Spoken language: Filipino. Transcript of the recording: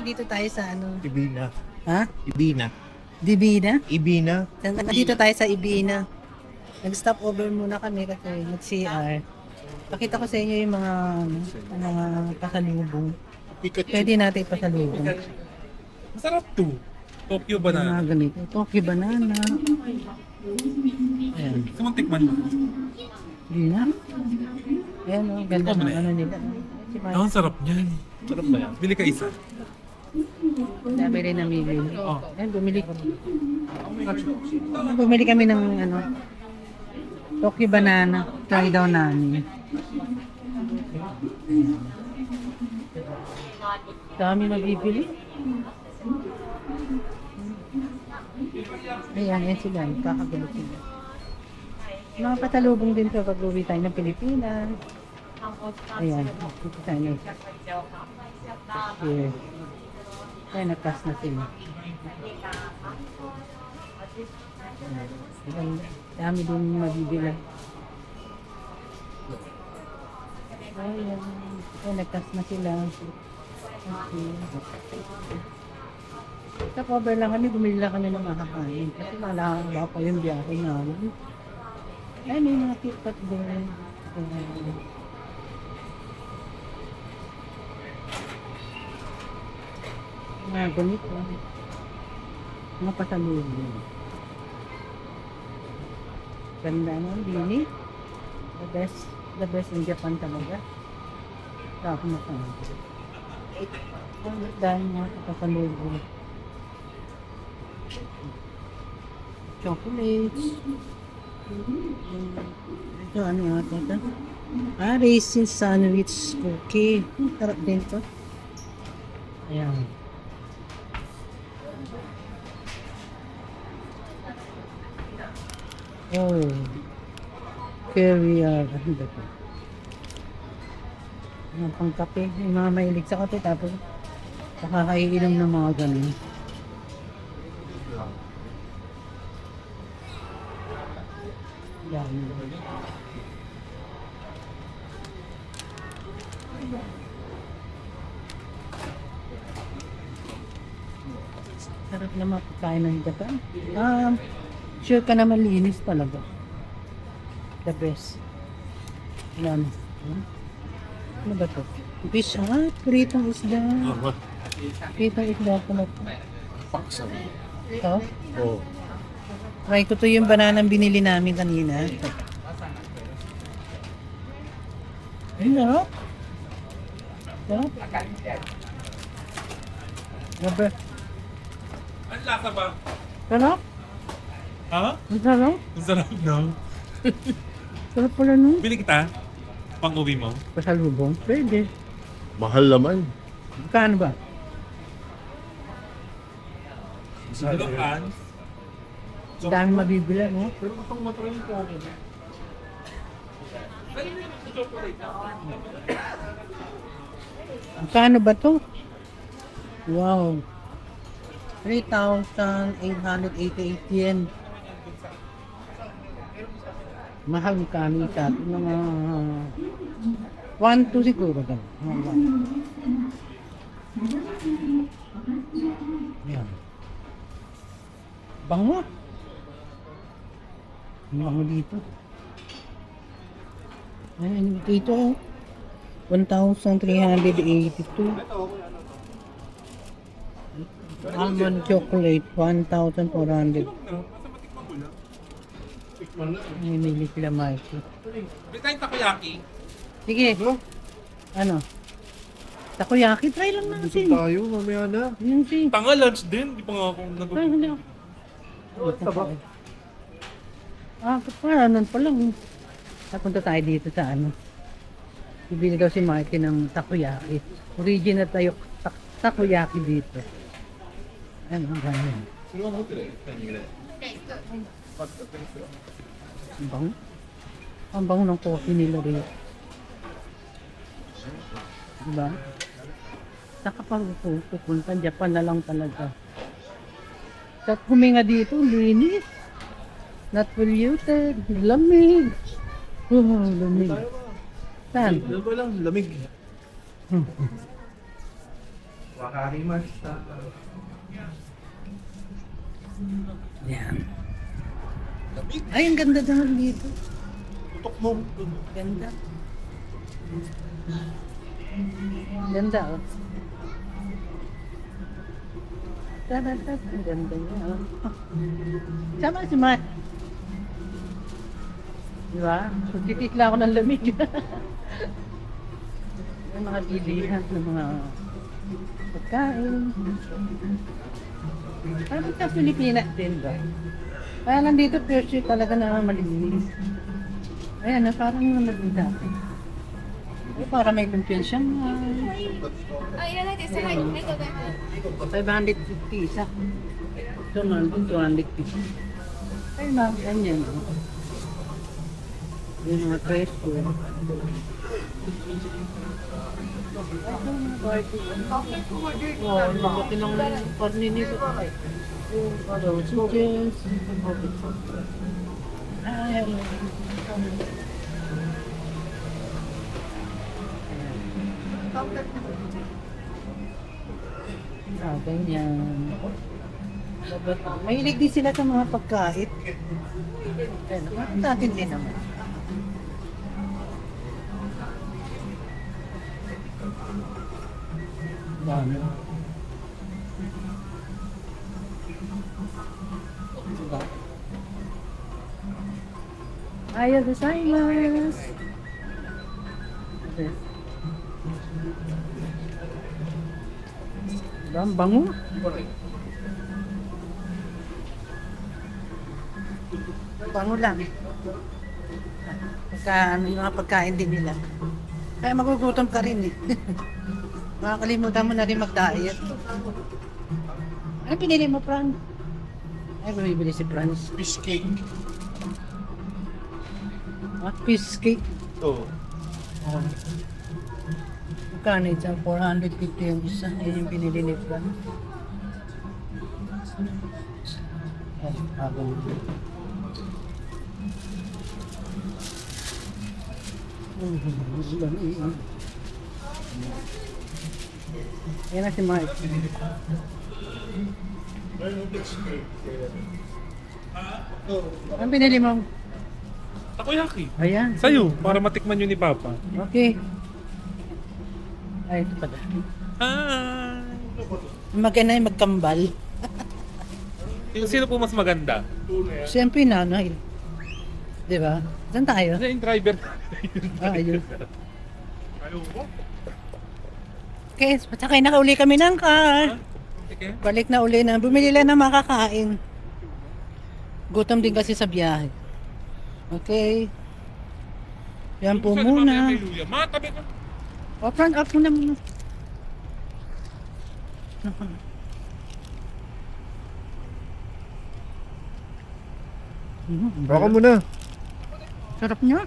Dito tayo sa ano? Ibina. Ha? Ibina. Divina? Ibina. Dito tayo sa Ibina. Nag-stop over muna kami kasi nag-CR. Pakita ko sa inyo yung mga pasalubong. Pikachu. Pwede natin pasalubong. Masarap to. Tokyo Yung banana. mga ganito. Tokyo banana. Ayan. Gusto mong tikman mo? Hindi na. Ayan o. Ganda Ikaw ng muna. ano nila. Si Mike. Ang sarap niyan. Sarap ba yan? Bili ka isa. Dami rin namili. Oo. Ayan, bumili kami ng ano. Tokyo banana. Try daw namin. Dami mabibili. Ayan, yan sila. Kakagulo sila. Mga patalubong din sa pag-uwi tayo ng Pilipinas. Ayan. Dito tayo. Here. Ayan, nagkas na sila. Ayan, dami din mabibili. Ayan. Ayan, nagkas na sila. Okay. Sa cover lang kami, bumili lang kami ng makakain. Kasi malakang pa yung biyahe namin. Ay, may mga KitKat din. Mga ganito. Mga pasalubong. Ganda ng bini. The best in Japan talaga. Tapos na sa dahil mga pasalubong. Chocolates. Ito ano yata ito? Raisin sandwich cookie. Sarap din to. Ayan. Oh. Caviar. Ano ba ito? Mga pangkape. Yung mga mahilig sa kape tapos nakakaiinom ng mga ganun. Yan. Sarap naman pagkain ng Japan. Sure ka na malinis talaga. The best. Yan. Ano ba ito? Fish, pritong isda. Pritong isda pala. Paksa. Ito? Oo. Try ko to yung bananang binili namin kanina. Ay, sarap. Sarap. Grabe. Ang lasa ba? Sarap. Ha? Ang sarap. Ang sarap no? Sarap pala nun. Bili kita. Pang uwi mo. Pasalubong. Pwede. Mahal naman. Kano ba? Lupan. Ang dami mabibili, no? Pero itong matry ko ako. Kano ba to? Wow. 3,888 yen. Mahal kami sa atin. Mga 1, 2 siguro. Yan. Bango. Bango dito. Ayan, dito. 1,382. Almond chocolate, 1,400. Namimili sila, Mikey. Bili tayong takoyaki. Sige. Ano? Takoyaki, try lang Busog natin. tayo, mamaya na. Yun si. Tanga lunch din. Di pa nga ako Try, hindi ako. Parang pa lang. Napunta tayo dito sa ano. Bibili daw si Mikey ng takoyaki. Original tayo takoyaki dito. Ano, ganyan. Ang bango. Ang bango ng coffee nila rin. Diba? Saka pa pupunta, Japan na lang talaga. At huminga dito, linis. Not polluted, lamig. Oh, lamig. Saan? Ano ba lang, lamig. Yan. Ay, ang ganda naman dito. Tutok mo. Ganda. Ganda, oh. Tara. Ang ganda niya, oh. Sama si Matt. Diba? Titikla ako ng lamig. Yung mga bilihan ng mga pagkain. Parang sa Pilipinas din ba? Kaya nandito pure talaga na malinis. Ayan, parang naging dati. Ay, para may kumpiyansa nga. あ、いらないです。はい、ありがとうございます。 550 isa. Ito naman, 250. Ay, mga ganyan. Oh. Yung mga presko. Oh, laki ng karne nito. Sausages. Ay, ganyan. Mahilig din sila sa mga pagkait. Ayan, natin din naman. Dami. Diba? Ayaw gozaimasu. Okay. Diba? Ang bango. Bango lang. Pagka, ano yung mga pagkain din nila. Kaya magugutom ka rin eh. Makakalimutan mo na rin mag-diet. Ano pinili mo, Fran? Ay, bumibili si Franz. Fish cake. What? Fish cake? Oo. Oh. Magkano ito? 450 yung isa. Yan yung pinili ni Franz. Ay, habang. Yan na si Mark. Ang pinili mo? Takoyaki. Ayan. Sa'yo, para matikman yun ni Papa. Okay. Ay, ito pala. Ah. Maganda yung magkambal. Sino po mas maganda? Siyempre nanay. Di ba? Saan tayo? Ano yung driver? Ayun. Okay, sakay na uli kami ng car. Sige. Balik na uli na. Bumili lang ng makakain. Gutom din kasi sa biyahe. Okay. Yan po Saan naman muna. kay Luya? Ma, tabi ka. O, front up muna muna. Baka mo na. Sarap niya.